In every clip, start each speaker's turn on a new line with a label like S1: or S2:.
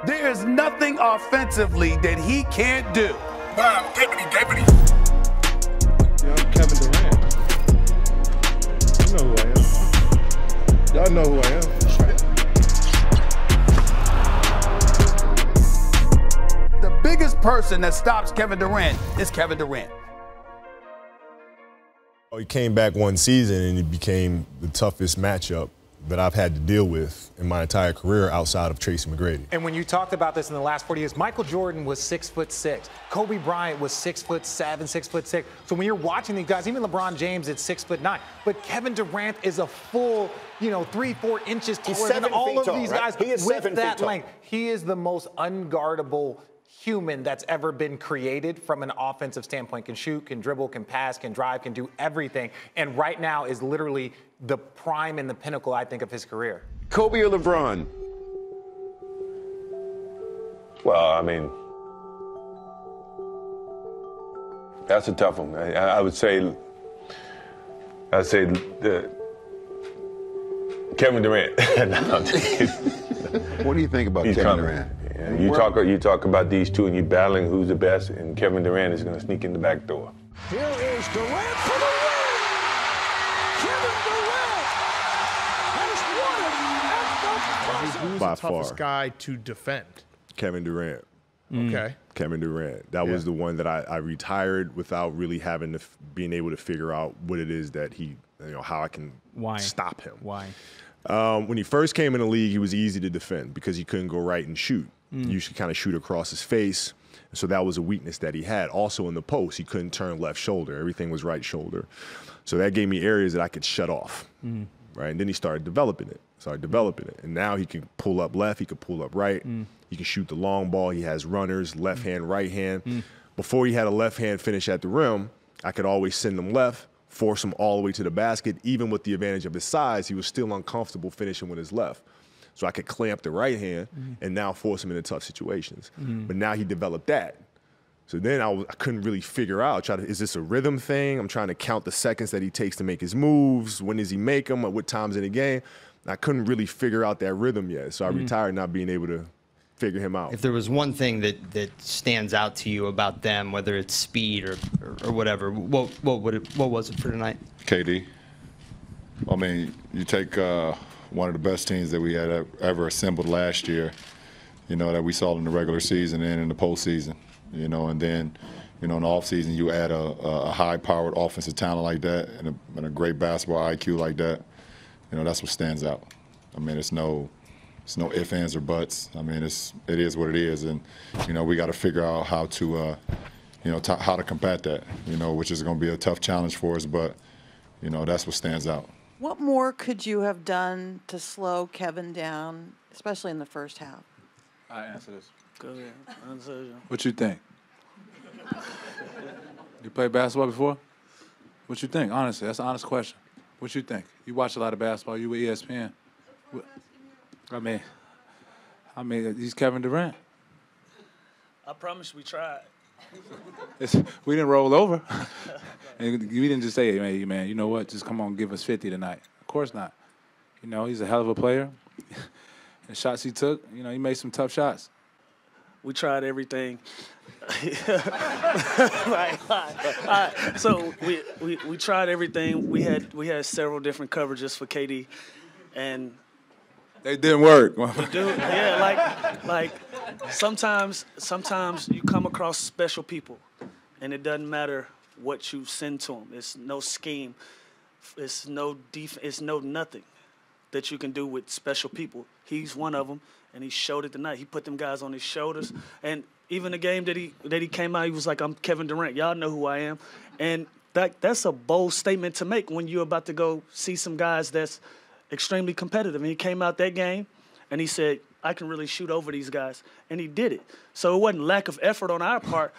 S1: There is nothing offensively that he can't do.
S2: Yeah, I'm Kevin Durant. You know who I am. Y'all know who I am.
S1: The biggest person that stops Kevin Durant is Kevin Durant.
S3: He came back one season and it became the toughest matchup that I've had to deal with in my entire career outside of Tracy McGrady.
S4: And when you talked about this in the last 40 years, Michael Jordan was 6'6". Kobe Bryant was 6'7", 6'6". So when you're watching these guys, even LeBron James is 6'9". But Kevin Durant is a full, 3-4 inches taller than all of these guys with that length. He is the most unguardable human that's ever been created from an offensive standpoint. Can shoot, can dribble, can pass, can drive, can do everything. And right now is literally the prime and the pinnacle, I think, of his career.
S5: Kobe or LeBron?
S6: Well, I mean, that's a tough one. I would say Kevin Durant.
S5: What do you think about Kevin Durant?
S6: Yeah, you talk about these two and you're battling who's the best, and Kevin Durant is going to sneak in the back door.
S7: Here is Durant for the win! Kevin Durant has won it at the buzzer!
S2: Who's the toughest guy to defend?
S3: Kevin Durant.
S2: Okay.
S3: Kevin Durant. That was the one that I retired without really having to being able to figure out what it is that he, how I can stop him.
S8: Why?
S3: When he first came in the league, he was easy to defend because he couldn't go right and shoot. You should kind of shoot across his face. So that was a weakness that he had. Also in the post, he couldn't turn left shoulder. Everything was right shoulder. So that gave me areas that I could shut off. Right? And then he started developing it. And now he can pull up left, he can pull up right. He can shoot the long ball. He has runners, left hand, right hand. Before he had a left hand finish at the rim, I could always send him left, force him all the way to the basket. Even with the advantage of his size, he was still uncomfortable finishing with his left. So I could clamp the right hand and now force him into tough situations. But now he developed that. So then I couldn't really figure out, is this a rhythm thing? I'm trying to count the seconds that he takes to make his moves. When does he make them? At what times in the game? I couldn't really figure out that rhythm yet. So I retired not being able to figure him out.
S9: If there was one thing that stands out to you about them, whether it's speed or whatever, what was it for tonight?
S10: KD. I mean, you take one of the best teams that we had ever assembled last year, that we saw in the regular season and in the postseason, and then, in the offseason you add a high-powered offensive talent like that and a great basketball IQ like that, that's what stands out. I mean, it's no ifs, ands, or buts. I mean, it is what it is, and we got to figure out how to, how to combat that. Which is going to be a tough challenge for us, but that's what stands out.
S11: What more could you have done to slow Kevin down, especially in the first half?
S12: I answer this.
S13: Go ahead.
S12: What you think? You played basketball before? What you think? Honestly, that's an honest question. What you think? You watch a lot of basketball. You with ESPN. I mean, he's Kevin Durant.
S13: I promise we tried.
S12: We didn't roll over. And we didn't just say, hey, man, you know what? Just come on, give us 50 tonight. Of course not. He's a hell of a player. The shots he took, he made some tough shots.
S13: We tried everything. So we tried everything. We had several different coverages for KD, and
S12: they didn't work.
S13: Like sometimes you come across special people, and it doesn't matter what you send to them. It's no scheme. It's no it's no nothing that you can do with special people. He's one of them, and he showed it tonight. He put them guys on his shoulders, and even the game that he came out, he was like, "I'm Kevin Durant. Y'all know who I am," and that's a bold statement to make when you're about to go see some guys that's extremely competitive. And he came out that game, and he said, "I can really shoot over these guys," and he did it. So it wasn't lack of effort on our part.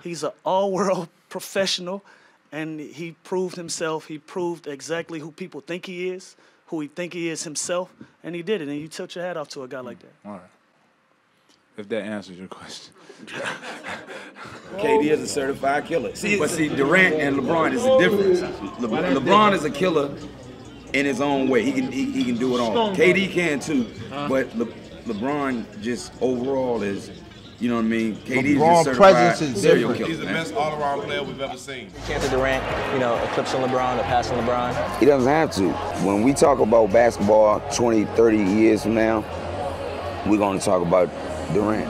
S13: He's an all-world professional, and he proved himself. He proved exactly who people think he is, who he think he is himself, and he did it. And you tilt your hat off to a guy like that.
S12: All right. If that answers your question.
S14: KD is a certified killer. But see, Durant and LeBron is the difference. LeBron is a killer in his own way. He can do it all. KD can too, but LeBron just overall is, you know what I mean? KD's
S8: LeBron
S14: just
S8: presence is
S14: serial
S8: different.
S14: killer,
S8: He's the
S14: man.
S8: best all-around player we've ever seen.
S15: Can't the Durant, eclipsing LeBron or passing LeBron?
S5: He doesn't have to. When we talk about basketball 20, 30 years from now, we're going to talk about Durant.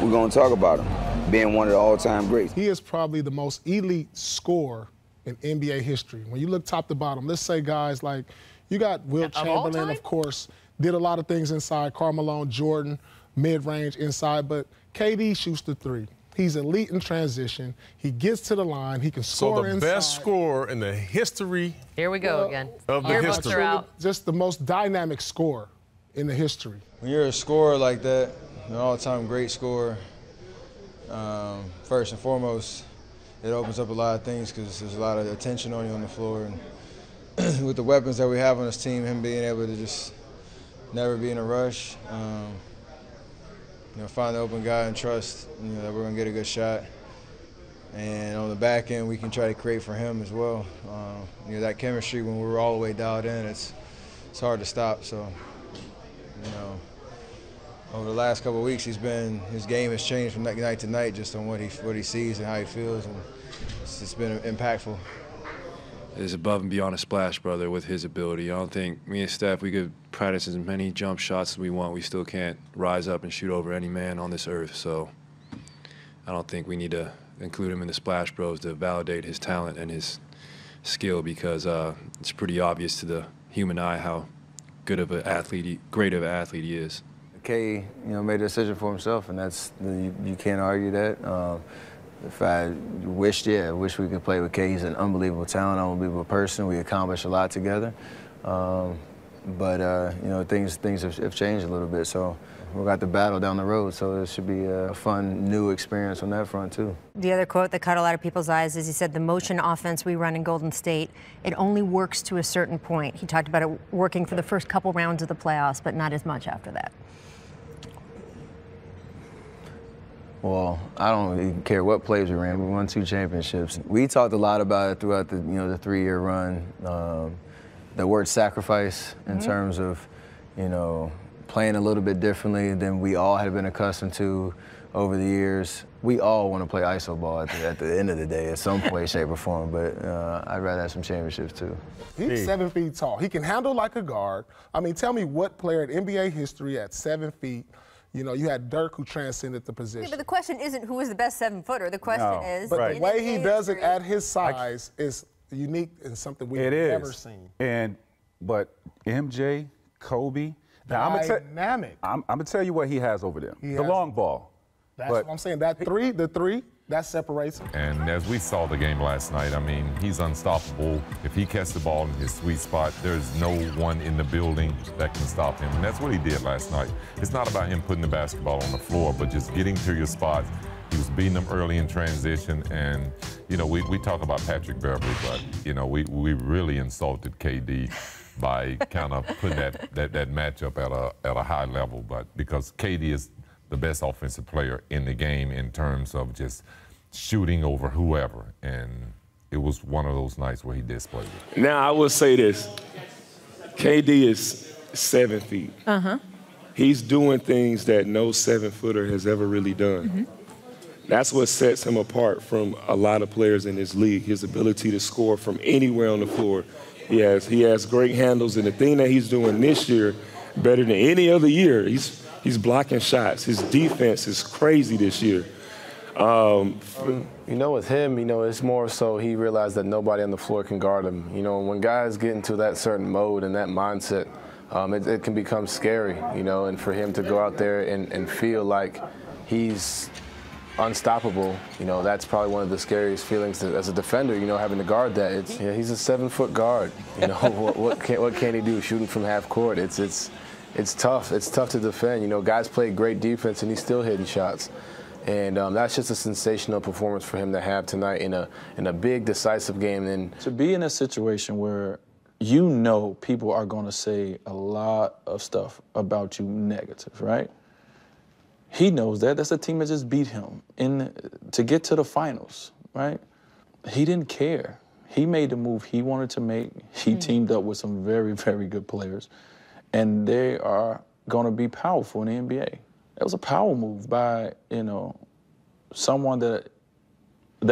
S5: We're going to talk about him being one of the all-time greats.
S16: He is probably the most elite scorer in NBA history. When you look top to bottom, let's say guys like, you got Will Chamberlain, of course, did a lot of things inside, Karl Malone, Jordan, mid-range inside, but KD shoots the three. He's elite in transition. He gets to the line. He can score inside.
S2: So the best scorer in the history.
S17: Here we go again.
S2: Of the history.
S17: Are out.
S16: Just the most dynamic scorer in the history.
S18: When you're a scorer like that, an all-time great scorer, first and foremost, it opens up a lot of things because there's a lot of attention on you on the floor. And with the weapons that we have on this team, him being able to just never be in a rush, find the open guy and trust that we're going to get a good shot. And on the back end, we can try to create for him as well. That chemistry, when we're all the way dialed in, it's hard to stop. So, over the last couple of weeks, his game has changed from night to night just on what he sees and how he feels, and it's been impactful.
S19: Is above and beyond a splash brother with his ability. I don't think me and Steph, we could practice as many jump shots as we want. We still can't rise up and shoot over any man on this earth. So I don't think we need to include him in the splash bros to validate his talent and his skill, because it's pretty obvious to the human eye how good of an athlete, great of an athlete he is.
S18: K, made a decision for himself, and you can't argue that. If I wish we could play with K. He's an unbelievable talent, unbelievable person. We accomplished a lot together. But things have changed a little bit, so we've got the battle down the road, so it should be a fun, new experience on that front, too.
S17: The other quote that caught a lot of people's eyes is he said, the motion offense we run in Golden State, it only works to a certain point. He talked about it working for the first couple rounds of the playoffs, but not as much after that.
S18: Well, I don't even care what plays we ran. We won 2 championships. We talked a lot about it throughout the 3-year run. The word sacrifice in terms of, playing a little bit differently than we all had been accustomed to over the years. We all want to play iso ball at the end of the day, at some way, shape, or form. But I'd rather have some championships too.
S16: He's 7 feet tall. He can handle like a guard. I mean, tell me what player in NBA history at 7 feet. You had Dirk who transcended the position.
S17: Yeah, but the question isn't who is the best 7-footer. The question is,
S16: but the way he does it at his size is unique and something we've never seen.
S20: But MJ, Kobe, now
S16: dynamic.
S20: I'm gonna tell you what he has over there. The long ball.
S16: That's what I'm saying. The three, that separates him.
S2: And as we saw the game last night, I mean, he's unstoppable. If he catches the ball in his sweet spot, there's no one in the building that can stop him. And that's what he did last night. It's not about him putting the basketball on the floor, but just getting to your spots. He was beating them early in transition. And, we talk about Patrick Beverley, but, we really insulted KD by kind of putting that matchup at a high level. But because KD is the best offensive player in the game in terms of just shooting over whoever. And it was one of those nights where he displayed it.
S21: Now, I will say this. KD is 7 feet. He's doing things that no 7-footer has ever really done. That's what sets him apart from a lot of players in this league, his ability to score from anywhere on the floor. He has great handles, and the thing that he's doing this year, better than any other year, he's blocking shots. His defense is crazy this year.
S22: With him, it's more so he realized that nobody on the floor can guard him. When guys get into that certain mode and that mindset, it can become scary, and for him to go out there and feel like he's unstoppable, that's probably one of the scariest feelings as a defender, having to guard that. He's a 7-foot guard. What can he do shooting from half court? It's tough. It's tough to defend. Guys play great defense and he's still hitting shots. And that's just a sensational performance for him to have tonight in a big, decisive game. And
S23: to be in a situation where people are going to say a lot of stuff about you negative, right? He knows that. That's a team that just beat him to get to the finals, right? He didn't care. He made the move he wanted to make. He teamed up with some very, very good players. And they are going to be powerful in the NBA. It was a power move by, you know, someone that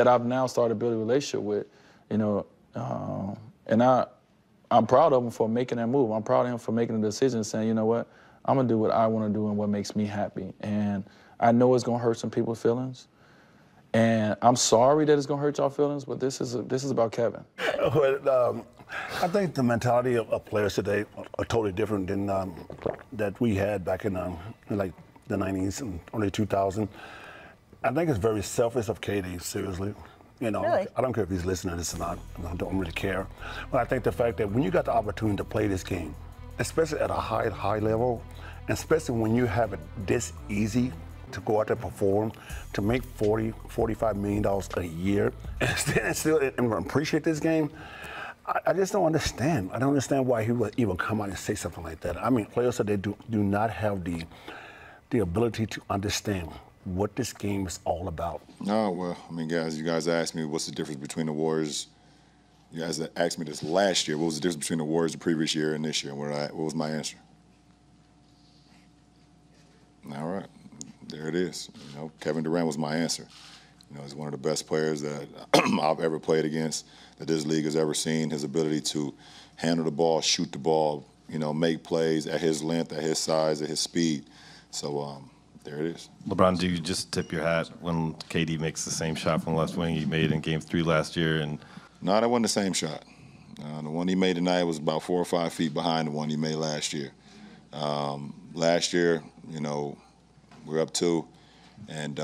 S23: I've now started building a relationship with, you know, and I'm proud of him for making that move. I'm proud of him for making the decision and saying, you know what, I'm gonna do what I want to do and what makes me happy. And I know it's gonna hurt some people's feelings, and I'm sorry that it's gonna hurt y'all feelings, but this is about Kevin.
S1: I think the mentality of players today are totally different than that we had back in like the 90s and early 2000s. I think it's very selfish of KD, seriously. You know, really? I don't care if he's listening to this or not. I don't really care. But I think the fact that when you got the opportunity to play this game, especially at a high level, and especially when you have it this easy to go out there and perform, to make $45 million a year, and still appreciate this game, I just don't understand. I don't understand why he would even come out and say something like that. I mean, players today do not have the ability to understand what this game is all about.
S10: No, well, I mean, guys, you guys asked me what's the difference between the Warriors. You guys asked me this last year. What was the difference between the Warriors the previous year and this year? What was my answer? All right, there it is. You know, Kevin Durant was my answer. You know, he's one of the best players that I've ever played against, that this league has ever seen. His ability to handle the ball, shoot the ball, you know, make plays at his length, at his size, at his speed. So, there it is.
S4: LeBron, do you just tip your hat when KD makes the same shot from the left wing he made in Game 3 last year? And
S10: no, that wasn't the same shot. The one he made tonight was about 4 or 5 feet behind the one he made last year. Last year, you know, we're up 2, and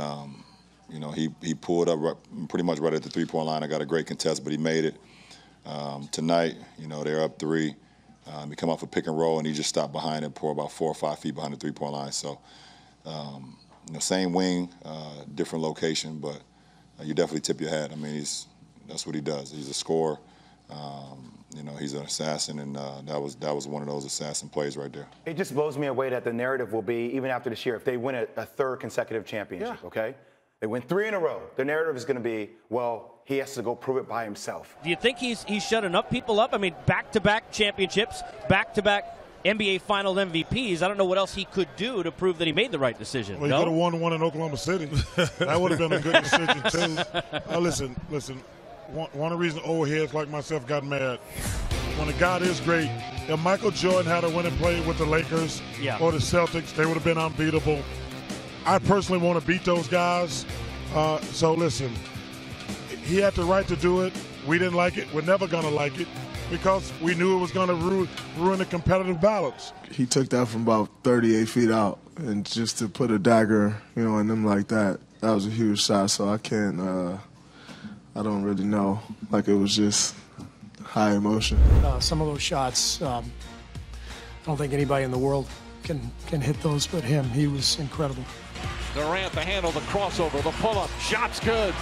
S10: you know, he pulled up pretty much right at the three-point line. I got a great contest, but he made it. Tonight, you know, they're up 3. He come off a pick and roll, and he just stopped behind it, pour about 4 or 5 feet behind the three-point line. So, you know, same wing, different location, but you definitely tip your hat. I mean, that's what he does. He's a scorer. You know, he's an assassin, and that was one of those assassin plays right there.
S6: It just blows me away that the narrative will be, even after this year, if they win a 3rd consecutive championship, okay? They win 3 in a row. The narrative is going to be, well, he has to go prove it by himself.
S24: Do you think he's shut enough people up? I mean, back-to-back championships, back-to-back NBA Final MVPs. I don't know what else he could do to prove that he made the right decision.
S25: Well, he could have won one in Oklahoma City. That would have been a good decision, too. Listen. One of the reasons old heads like myself got mad, when a guy is great, if Michael Jordan had a winning play with the Lakers or the Celtics, they would have been unbeatable. I personally want to beat those guys. So listen, he had the right to do it. We didn't like it. We're never going to like it because we knew it was going to ruin the competitive balance.
S26: He took that from about 38 feet out, and just to put a dagger, you know, in them like that was a huge shot. So I can't, I don't really know. Like, it was just high emotion.
S27: Some of those shots, I don't think anybody in the world can hit those but him. He was incredible.
S7: Durant, the handle, the crossover, the pull-up. Shot's good.